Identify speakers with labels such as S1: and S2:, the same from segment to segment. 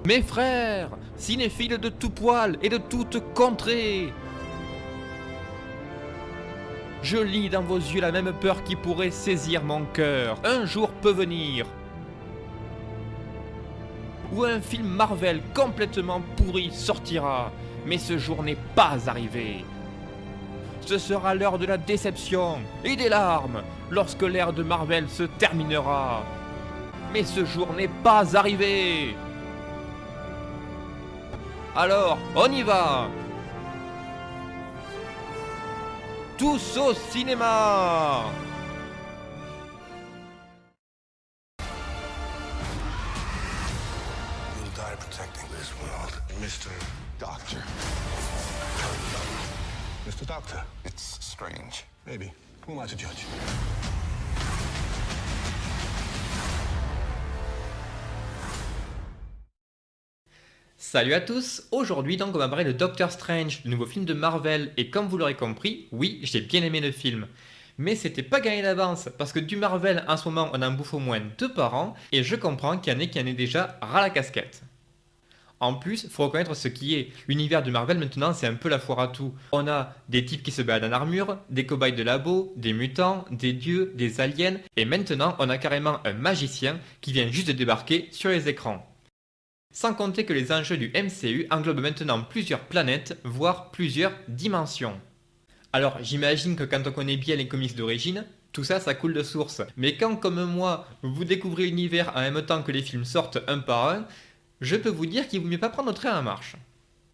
S1: Mes frères, cinéphiles de tout poil et de toute contrée, je lis dans vos yeux la même peur qui pourrait saisir mon cœur. Un jour peut venir où un film Marvel complètement pourri sortira, mais ce jour n'est pas arrivé. Ce sera l'heure de la déception et des larmes lorsque l'ère de Marvel se terminera. Mais ce jour n'est pas arrivé. Alors, on y va! Tous au cinéma!
S2: You'll die protecting this world, Mr. Doctor. Mr. Doctor. It's strange. Maybe. Who am I to judge?
S3: Salut à tous, aujourd'hui donc on va parler de Doctor Strange, le nouveau film de Marvel, et comme vous l'aurez compris, oui, j'ai bien aimé le film. Mais c'était pas gagné d'avance, parce que du Marvel en ce moment on en bouffe au moins 2 par an, et je comprends qu'il y en ait qui en aient déjà ras la casquette. En plus, faut reconnaître ce qui est, l'univers de Marvel maintenant c'est un peu la foire à tout. On a des types qui se baladent en armure, des cobayes de labo, des mutants, des dieux, des aliens, et maintenant on a carrément un magicien qui vient juste de débarquer sur les écrans. Sans compter que les enjeux du MCU englobent maintenant plusieurs planètes, voire plusieurs dimensions. Alors j'imagine que quand on connaît bien les comics d'origine, tout ça coule de source. Mais quand comme moi, vous découvrez l'univers en même temps que les films sortent un par un, je peux vous dire qu'il vaut mieux pas prendre le train en marche.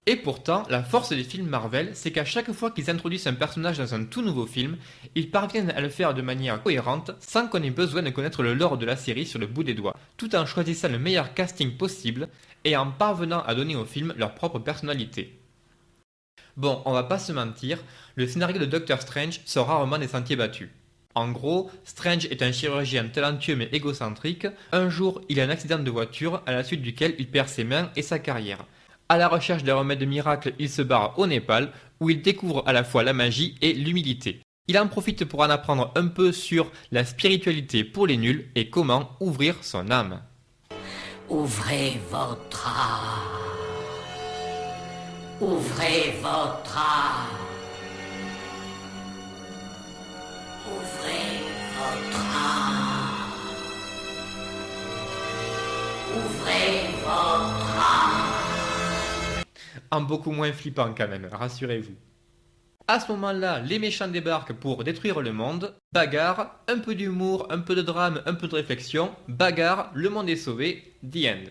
S3: Et pourtant, la force des films Marvel, c'est qu'à chaque fois qu'ils introduisent un personnage dans un tout nouveau film, ils parviennent à le faire de manière cohérente sans qu'on ait besoin de connaître le lore de la série sur le bout des doigts, tout en choisissant le meilleur casting possible et en parvenant à donner au film leur propre personnalité. Bon, on va pas se mentir, le scénario de Doctor Strange sort rarement des sentiers battus. En gros, Strange est un chirurgien talentueux mais égocentrique. Un jour, il a un accident de voiture à la suite duquel il perd ses mains et sa carrière. À la recherche d'un remède miracle, il se barre au Népal, où il découvre à la fois la magie et l'humilité. Il en profite pour en apprendre un peu sur la spiritualité pour les nuls et comment ouvrir son âme.
S4: Ouvrez votre âme. Ouvrez votre âme. Ouvrez votre âme. Ouvrez votre âme.
S3: En beaucoup moins flippant quand même, rassurez-vous. À ce moment-là, les méchants débarquent pour détruire le monde. Bagarre, un peu d'humour, un peu de drame, un peu de réflexion. Bagarre, le monde est sauvé, the end.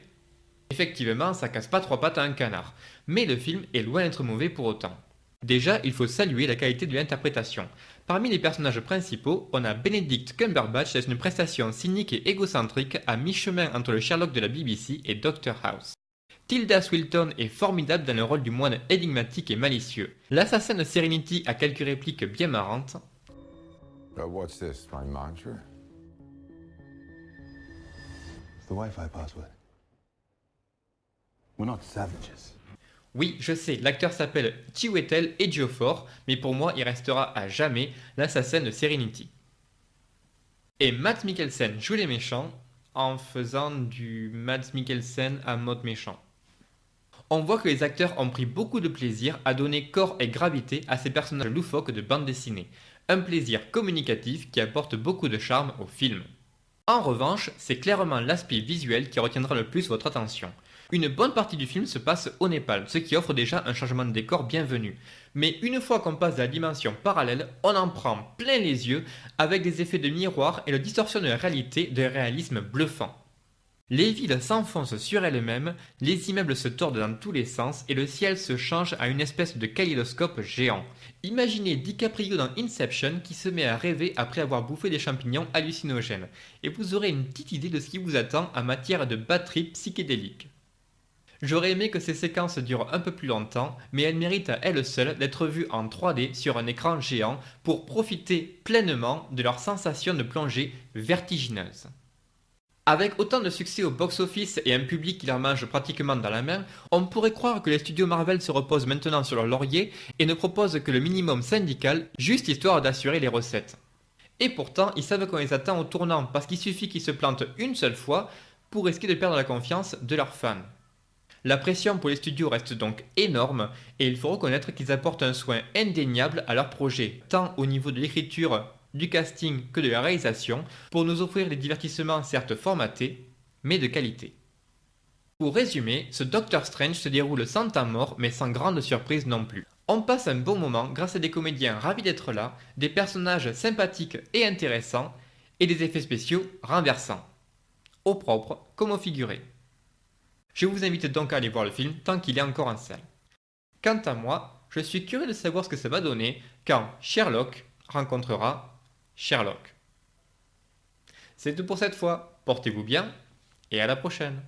S3: Effectivement, ça casse pas 3 pattes à un canard. Mais le film est loin d'être mauvais pour autant. Déjà, il faut saluer la qualité de l'interprétation. Parmi les personnages principaux, on a Benedict Cumberbatch dans une prestation cynique et égocentrique à mi-chemin entre le Sherlock de la BBC et Dr House. Tilda Swinton est formidable dans le rôle du moine énigmatique et malicieux. L'assassin de Serenity a quelques répliques bien marrantes.
S2: What's this, my mantra? The Wi-Fi password. We're not savages.
S3: Oui, je sais, l'acteur s'appelle Chiwetel Ejiofor, mais pour moi il restera à jamais l'assassin de Serenity. Et Mads Mikkelsen joue les méchants en faisant du Mads Mikkelsen à mode méchant. On voit que les acteurs ont pris beaucoup de plaisir à donner corps et gravité à ces personnages loufoques de bande dessinée. Un plaisir communicatif qui apporte beaucoup de charme au film. En revanche, c'est clairement l'aspect visuel qui retiendra le plus votre attention. Une bonne partie du film se passe au Népal, ce qui offre déjà un changement de décor bienvenu. Mais une fois qu'on passe de la dimension parallèle, on en prend plein les yeux avec des effets de miroir et le distorsion de la réalité d'un réalisme bluffant. Les villes s'enfoncent sur elles-mêmes, les immeubles se tordent dans tous les sens et le ciel se change à une espèce de kaléidoscope géant. Imaginez DiCaprio dans Inception qui se met à rêver après avoir bouffé des champignons hallucinogènes, et vous aurez une petite idée de ce qui vous attend en matière de bad trip psychédélique. J'aurais aimé que ces séquences durent un peu plus longtemps, mais elles méritent à elles seules d'être vues en 3D sur un écran géant pour profiter pleinement de leur sensation de plongée vertigineuse. Avec autant de succès au box-office et un public qui leur mange pratiquement dans la main, on pourrait croire que les studios Marvel se reposent maintenant sur leur laurier et ne proposent que le minimum syndical, juste histoire d'assurer les recettes. Et pourtant, ils savent qu'on les attend au tournant, parce qu'il suffit qu'ils se plantent une seule fois pour risquer de perdre la confiance de leurs fans. La pression pour les studios reste donc énorme et il faut reconnaître qu'ils apportent un soin indéniable à leur projet, tant au niveau de l'écriture, du casting que de la réalisation, pour nous offrir des divertissements certes formatés, mais de qualité. Pour résumer, ce Doctor Strange se déroule sans temps mort mais sans grande surprise non plus. On passe un bon moment grâce à des comédiens ravis d'être là, des personnages sympathiques et intéressants, et des effets spéciaux renversants. Au propre comme au figuré. Je vous invite donc à aller voir le film tant qu'il est encore en salle. Quant à moi, je suis curieux de savoir ce que ça va donner quand Sherlock rencontrera Sherlock. C'est tout pour cette fois, portez-vous bien et à la prochaine.